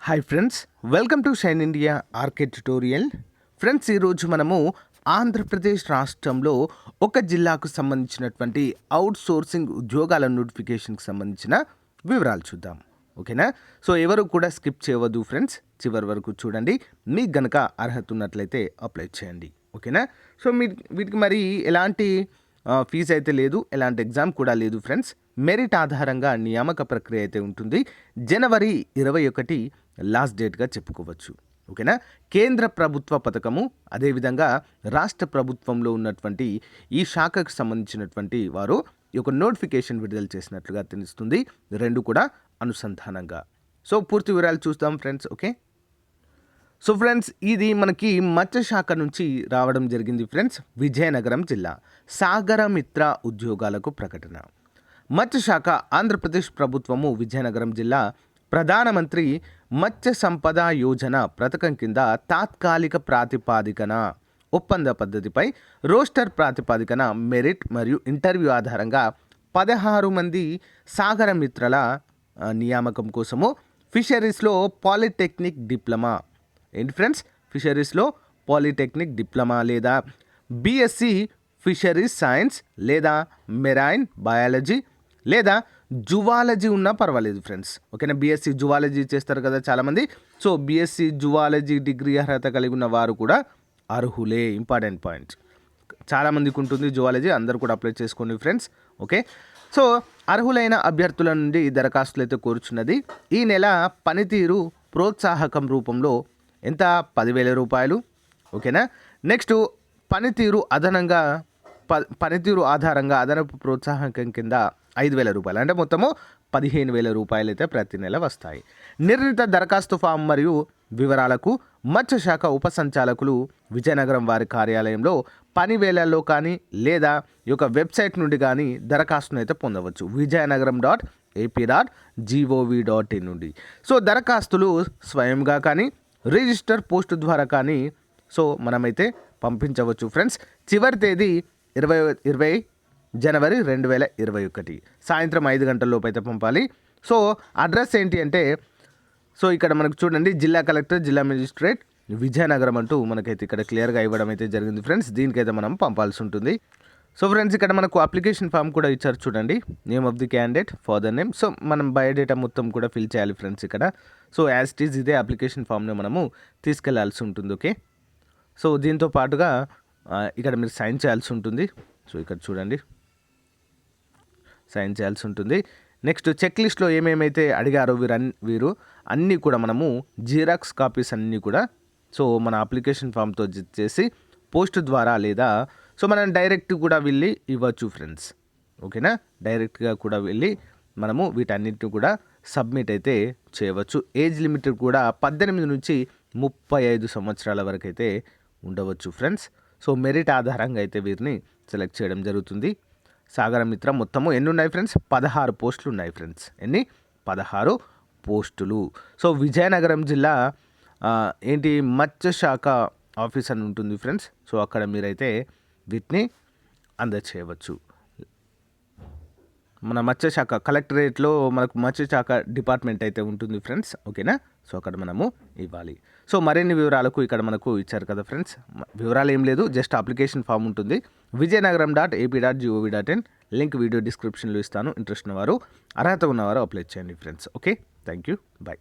Hi friends, welcome to shine India RK tutorial. Friends, ఈరోజు మనము ఆంధ్రప్రదేశ్ రాష్ట్రంలో ఒక జిల్లాకు సంబంధించినటువంటి అవుట్ సోర్సింగ్ ఉద్యోగాల నోటిఫికేషన్కి సంబంధించిన వివరాలు చూద్దాం. ఓకేనా? సో ఎవరు కూడా స్కిప్ చేయవద్దు ఫ్రెండ్స్, చివరి వరకు చూడండి. మీకు గనక అర్హత ఉన్నట్లయితే అప్లై చేయండి. ఓకేనా? సో వీటికి మరి ఎలాంటి ఫీజు అయితే లేదు, ఎలాంటి ఎగ్జామ్ కూడా లేదు ఫ్రెండ్స్. మెరిట్ ఆధారంగా నియామక ప్రక్రియ అయితే ఉంటుంది. జనవరి 21 లాస్ట్ డేట్గా చెప్పుకోవచ్చు. ఓకేనా? కేంద్ర ప్రభుత్వ పథకము, అదేవిధంగా రాష్ట్ర ప్రభుత్వంలో ఉన్నటువంటి ఈ శాఖకు సంబంధించినటువంటి వారు ఈ యొక్క నోటిఫికేషన్ విడుదల చేసినట్లుగా తెలుస్తుంది, రెండు కూడా అనుసంధానంగా. సో పూర్తి వివరాలు చూస్తాం ఫ్రెండ్స్. ఓకే, సో ఫ్రెండ్స్, ఇది మనకి మత్స్యశాఖ నుంచి రావడం జరిగింది ఫ్రెండ్స్. విజయనగరం జిల్లా సాగరమిత్ర ఉద్యోగాలకు ప్రకటన. మత్స్యశాఖ ఆంధ్రప్రదేశ్ ప్రభుత్వము విజయనగరం జిల్లా ప్రధానమంత్రి మత్స్య సంపద యోజన పథకం కింద తాత్కాలిక ప్రాతిపాదికన ఒప్పంద పద్ధతిపై రోస్టర్ ప్రాతిపాదికన మెరిట్ మరియు ఇంటర్వ్యూ ఆధారంగా 16 మంది సాగరమిత్రల నియామకం కోసము ఫిషరీస్లో పాలిటెక్నిక్ డిప్లొమా, ఏంటి ఫ్రెండ్స్, ఫిషరీస్లో పాలిటెక్నిక్ డిప్లొమా లేదా బిఎస్సి ఫిషరీస్ సైన్స్ లేదా మెరైన్ బయాలజీ లేదా జువాలజీ ఉన్నా పర్వాలేదు ఫ్రెండ్స్. ఓకేనా? బిఎస్సి జువాలజీ చేస్తారు కదా చాలామంది. సో బిఎస్సి జువాలజీ డిగ్రీ అర్హత కలిగి ఉన్న వారు కూడా అర్హులే. ఇంపార్టెంట్ పాయింట్, చాలామందికి ఉంటుంది జువాలజీ, అందరూ కూడా అప్లై చేసుకోండి ఫ్రెండ్స్. ఓకే, సో అర్హులైన అభ్యర్థుల నుండి దరఖాస్తులు అయితే కోరుచున్నది. ఈ నెల పనితీరు ప్రోత్సాహకం రూపంలో ఎంత? 10,000 రూపాయలు. ఓకేనా? నెక్స్ట్ పనితీరు ఆధారంగా అదనపు ప్రోత్సాహకం కింద 5,000 రూపాయలు, అంటే మొత్తము 15,000 రూపాయలు అయితే ప్రతి నెల వస్తాయి. నిర్ణీత దరఖాస్తు ఫామ్ మరియు వివరాలకు మత్స్యశాఖ ఉప సంచాలకులు విజయనగరం వారి కార్యాలయంలో పని వేళల్లో కానీ లేదా ఈ యొక్క వెబ్సైట్ నుండి కానీ దరఖాస్తును అయితే పొందవచ్చు. vijayanagaram.ap.gov.in నుండి. సో దరఖాస్తులు స్వయంగా కానీ రిజిస్టర్ పోస్ట్ ద్వారా కానీ సో మనమైతే పంపించవచ్చు ఫ్రెండ్స్. చివరి తేదీ 20 జనవరి 2021 సాయంత్రం 5 గంటల లోపు అయితే పంపాలి. సో అడ్రస్ ఏంటి అంటే, సో ఇక్కడ మనకు చూడండి, జిల్లా కలెక్టర్, జిల్లా మెజిస్ట్రేట్, విజయనగరం అంటూ మనకైతే ఇక్కడ క్లియర్గా ఇవ్వడం అయితే జరిగింది ఫ్రెండ్స్. దీనికైతే మనం పంపాల్సి ఉంటుంది. సో ఫ్రెండ్స్, ఇక్కడ మనకు అప్లికేషన్ ఫామ్ కూడా ఇచ్చారు చూడండి, name of the candidate, father name. So మనం బయోడేటా మొత్తం కూడా ఫిల్ చేయాలి ఫ్రెండ్స్ ఇక్కడ. సో యాజ్ ఇట్ ఈజ్ ఇదే అప్లికేషన్ ఫామ్ని మనము తీసుకెళ్లాల్సి ఉంటుంది. ఓకే, సో దీంతో పాటుగా ఇక్కడ మీరు సైన్ చేయాల్సి ఉంటుంది. సో ఇక్కడ చూడండి, సైన్ చేయాల్సి ఉంటుంది. నెక్స్ట్ చెక్ లిస్ట్లో ఏమేమైతే అడిగారో వీరు అన్నీ కూడా మనము జిరాక్స్ కాపీస్ అన్నీ కూడా సో మన అప్లికేషన్ ఫామ్తో చేసి పోస్ట్ ద్వారా లేదా సో మనం డైరెక్ట్ కూడా వెళ్ళి ఇవ్వచ్చు ఫ్రెండ్స్. ఓకేనా? డైరెక్ట్గా కూడా వెళ్ళి మనము వీటన్నిటిని కూడా సబ్మిట్ అయితే చేయవచ్చు. ఏజ్ లిమిట్ కూడా 18 నుంచి 35 సంవత్సరాల వరకు అయితే ఉండవచ్చు ఫ్రెండ్స్. సో మెరిట్ ఆధారంగా అయితే వీరిని సెలెక్ట్ చేయడం జరుగుతుంది. సాగరమిత్ర మొత్తము ఎన్ని ఉన్నాయి ఫ్రెండ్స్? 16 పోస్టులు ఉన్నాయి ఫ్రెండ్స్. ఎన్ని? 16 పోస్టులు. సో విజయనగరం జిల్లా ఏంటి మత్స్యశాఖ ఆఫీస్ అని ఉంటుంది ఫ్రెండ్స్. సో అక్కడ మీరైతే వీటిని అందచేయవచ్చు. మన మత్స్యశాఖ కలెక్టరేట్లో మనకు మత్స్యశాఖ డిపార్ట్మెంట్ అయితే ఉంటుంది ఫ్రెండ్స్. ఓకేనా? సో అక్కడ మనము ఇవ్వాలి. సో మరిన్ని వివరాలకు ఇక్కడ మనకు ఇచ్చారు కదా ఫ్రెండ్స్, వివరాలు ఏం లేదు, జస్ట్ అప్లికేషన్ ఫామ్ ఉంటుంది. vijayanagaram.ap.gov.in లింక్ వీడియో డిస్క్రిప్షన్లో ఇస్తాను. ఇంట్రెస్ట్ ఉన్నవారు, అర్హత ఉన్నవారు అప్లై చేయండి friends. Okay, thank you, bye.